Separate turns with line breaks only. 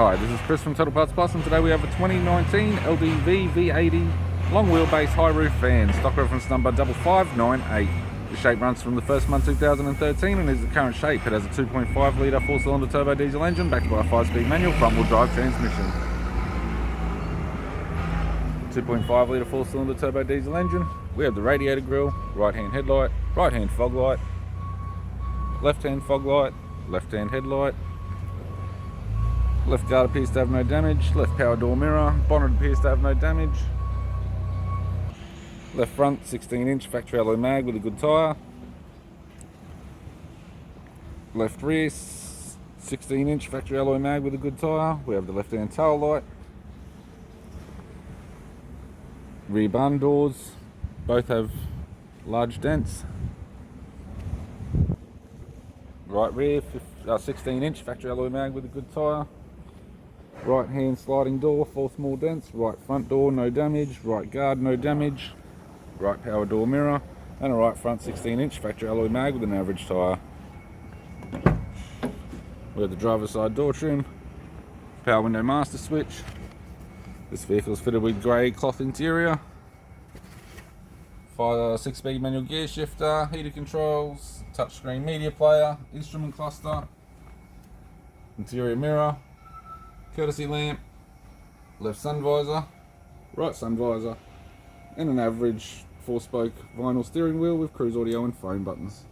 Hi, this is Chris from Total Parts Plus, and today we have a 2019 LDV V80 long wheelbase high roof van, stock reference number 5598. The shape runs from the first month 2013 and is the current shape. It has a 2.5 litre 4-cylinder turbo diesel engine backed by a 5-speed manual front wheel drive transmission. 2.5 litre 4-cylinder turbo diesel engine. We have the radiator grille, right hand headlight, right hand fog light, left hand fog light, left hand headlight. Left guard appears to have no damage, left power door mirror, bonnet appears to have no damage. Left front 16-inch factory alloy mag with a good tyre. Left rear 16-inch factory alloy mag with a good tyre. We have the left hand tail light. Rear barn doors both have large dents. Right rear 16-inch factory alloy mag with a good tyre. Right hand sliding door, 4 small dents. Right front door, no damage. Right guard, no damage. Right power door mirror. And a right front 16-inch factory alloy mag with an average tyre. We have the driver's side door trim. Power window master switch. This vehicle is fitted with grey cloth interior. 6-speed manual gear shifter, heater controls, touchscreen media player, instrument cluster, interior mirror, courtesy lamp, left sun visor, right sun visor, and an average 4-spoke vinyl steering wheel with cruise audio and phone buttons.